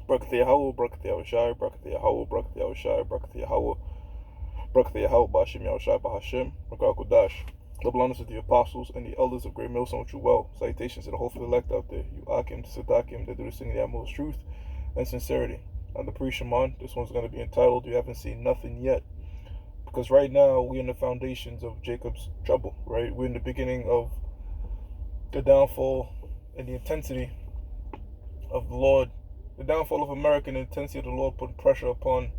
Barakatha Yahweh, Barakatha Yahushai, Barakatha Yahweh, Barakatha Yahushai, Barakatha Yahweh, Barakatha Yahweh, Bashim Yahushai, Bahashim, Rakal Kodash. Double honors to the apostles and the elders of Great Millstone, which you well. Salutations to the hopeful elect out there. You Akim, to Sadakim, that do this thing in the utmost truth and sincerity. On the pre-Shaman, this one's going to be entitled, You Haven't Seen Nothing Yet. Because right now, we're in the foundations of Jacob's trouble, right? We're in the beginning of the downfall and the intensity of the Lord, the downfall of America and the intensity of the Lord putting pressure upon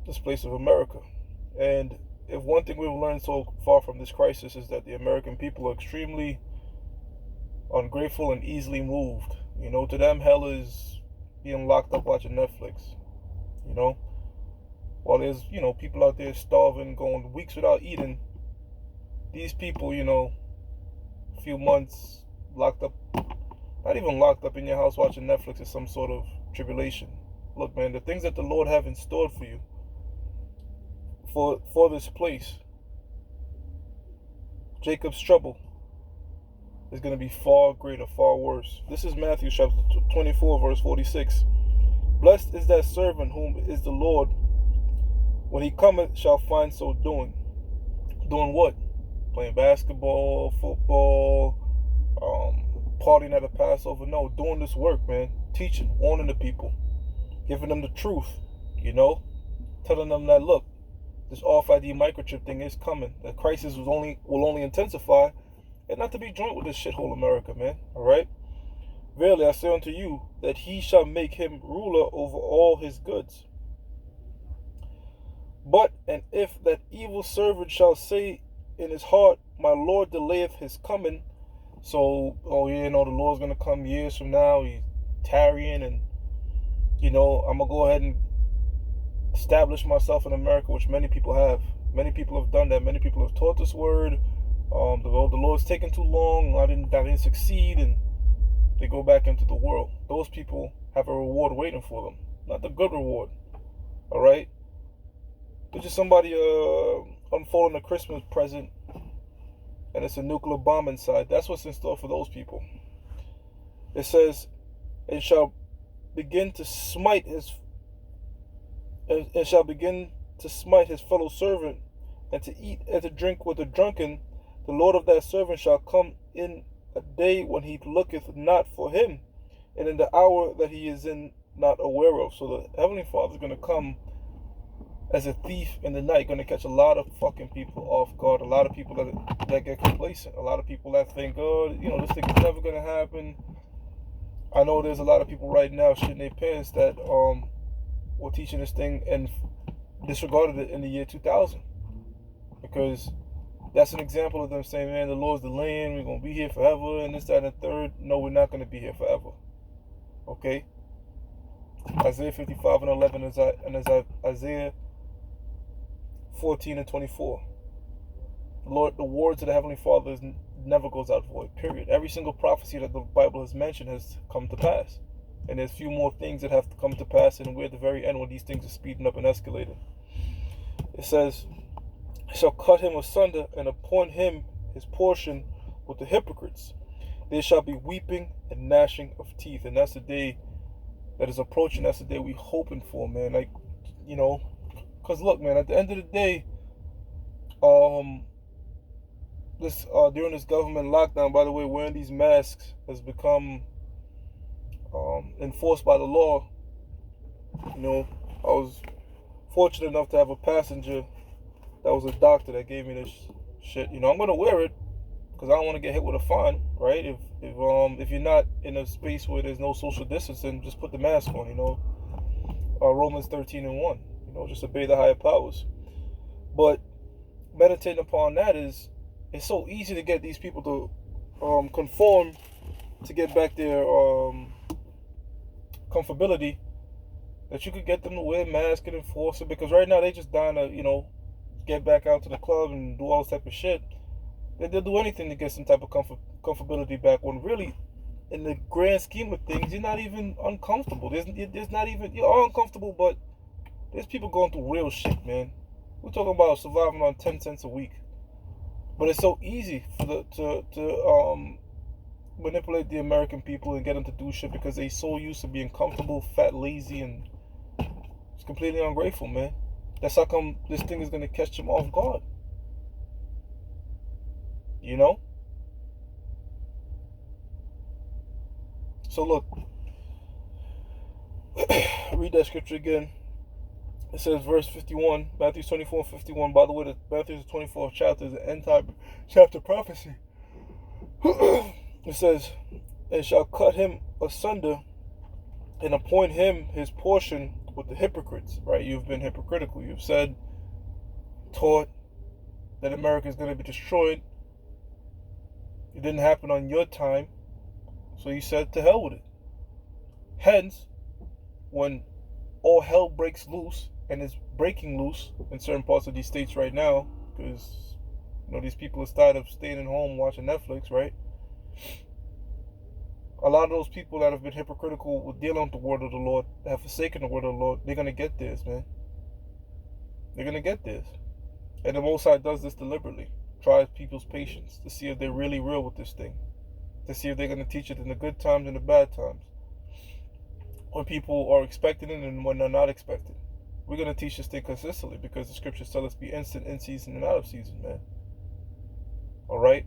this place of America. And if one thing we've learned so far from this crisis is that the American people are extremely ungrateful and easily moved. You know, to them, hell is being locked up watching Netflix. You know, while there's, you know, people out there starving, going weeks without eating, these people, you know, a few months locked up, not even locked up in your house watching Netflix is some sort of tribulation. Look, man, the things that the Lord have in store for you, for this place, Jacob's trouble is going to be far greater, far worse. This is Matthew chapter 24, verse 46. Blessed is that servant whom is the Lord, when he cometh, shall find so doing. Doing what? Playing basketball, football, partying at a Passover. No, doing this work, man. Teaching, warning the people, giving them the truth, you know, telling them that, look, this RFID microchip thing is coming. The crisis will only intensify, and not to be joined with this shithole America, man. All right. Verily I say unto you that he shall make him ruler over all his goods. But and if that evil servant shall say in his heart, my Lord delayeth his coming. So, oh yeah, no, the Lord's gonna come years from now. He's tarrying, and you know, I'm gonna go ahead and establish myself in America, which many people have. Many people have done that. Many people have taught this word. The Lord's taking too long. I didn't succeed, and they go back into the world. Those people have a reward waiting for them, not the good reward. All right. There's just somebody unfolding a Christmas present, and it's a nuclear bomb inside. That's what's in store for those people. It says, "And shall begin to smite his." And shall begin to smite his fellow servant, and to eat and to drink with the drunken. The Lord of that servant shall come in a day when he looketh not for him, and in the hour that he is in not aware of. So the Heavenly Father is going to come as a thief in the night, going to catch a lot of fucking people off guard. A lot of people that get complacent. A lot of people that think, oh, you know, this thing is never going to happen. I know there's a lot of people right now shitting their pants that were teaching this thing and disregarded it in the year 2000, because that's an example of them saying, man, the Lord's delaying, we're going to be here forever, and this, that, and the third. No, we're not going to be here forever. Okay? Isaiah 55 and 11 and Isaiah 14 and 24. Lord, the words of the Heavenly Father never goes out void, period. Every single prophecy that the Bible has mentioned has come to pass. And there's a few more things that have to come to pass, and we're at the very end when these things are speeding up and escalating. It says, shall cut him asunder and appoint him his portion with the hypocrites. There shall be weeping and gnashing of teeth. And that's the day that is approaching. That's the day we hoping for, man. Like, you know, because look, man, at the end of the day, during this government lockdown, by the way, wearing these masks has become enforced by the law. You know, I was fortunate enough to have a passenger that was a doctor that gave me this shit. You know, I'm gonna wear it because I don't want to get hit with a fine, right? If you're not in a space where there's no social distancing, just put the mask on. You know, Romans 13 and 1. You know, just obey the higher powers. But meditating upon that it's so easy to get these people to conform, to get back their comfortability, that you could get them to wear masks and enforce it, because right now they just dying to, you know, get back out to the club and do all this type of shit. They'll do anything to get some type of comfortability back, when really, in the grand scheme of things, you're not even uncomfortable. There's not even, you're all uncomfortable, but there's people going through real shit, man. We're talking about surviving on 10 cents a week. But it's so easy for manipulate the American people and get them to do shit because they so used to being comfortable, fat, lazy, and it's completely ungrateful, man. That's how come this thing is gonna catch them off guard. You know? So look, read that scripture again. It says verse 51, Matthew 24:51. By the way, the Matthew's 24th chapter is an end time chapter prophecy. It says, and shall cut him asunder and appoint him his portion with the hypocrites. Right? You've been hypocritical. You've said, taught that America is going to be destroyed. It didn't happen on your time. So you said, to hell with it. Hence, when all hell breaks loose, and is breaking loose in certain parts of these states right now, because these people are tired of staying at home watching Netflix, right? A lot of those people that have been hypocritical with dealing with the word of the Lord, that have forsaken the word of the Lord, they're gonna get this, man. They're gonna get this. And the Most High does this deliberately. Tries people's patience to see if they're really real with this thing. To see if they're gonna teach it in the good times and the bad times. When people are expecting it and when they're not expecting. We're going to teach this thing consistently because the scriptures tell us to be instant, in season, and out of season, man. Alright?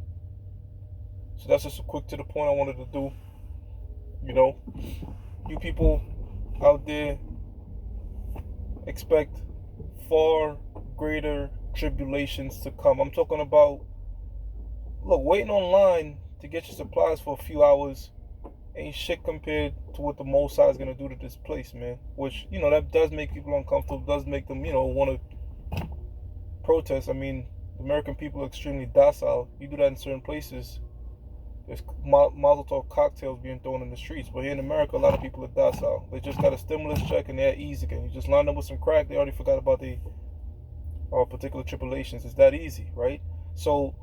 So that's just a quick to the point I wanted to do. You people out there expect far greater tribulations to come. I'm talking about, look, waiting online to get your supplies for a few hours ain't shit compared to what the Most High is going to do to this place, man. Which, that does make people uncomfortable, does make them, want to protest. I mean, the American people are extremely docile. You do that in certain places, there's Mazel Tov cocktails being thrown in the streets. But here in America, a lot of people are docile. They just got a stimulus check and they're at ease again. You just line them with some crack, they already forgot about the particular tribulations. It's that easy, right? So,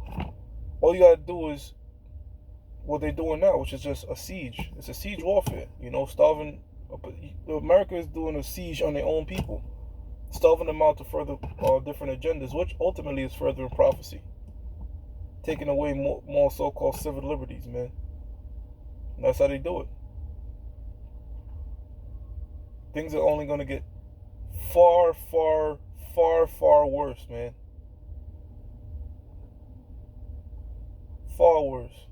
all you got to do is what they're doing now, which is just a siege. It's a siege warfare, starving. America is doing a siege on their own people, starving them out to further different agendas, which ultimately is further in prophecy, taking away more so-called civil liberties, man. And that's how they do it. Things are only going to get far, far, far, far worse, man. Far worse.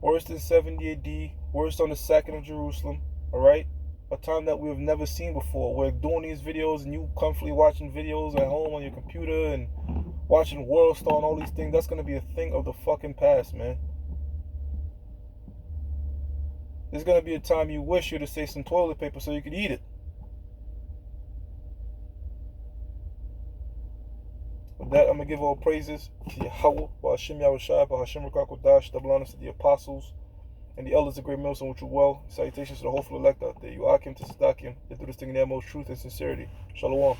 Worse than 70 AD, worse on the sacking of Jerusalem, alright? A time that we've never seen before. We're doing these videos and you comfortably watching videos at home on your computer and watching World Star and all these things. That's going to be a thing of the fucking past, man. There's going to be a time you wish you'd have saved some toilet paper so you could eat it. With that, I'm going to give all praises to Yahweh, Hashem Yahushua, Hashem Rakakodash, double honors to the apostles and the elders of Great Millstone, which are well. Salutations to the hopeful elect out there. You Akim to Sadakim. They do this thing in their most truth and sincerity. Shalom.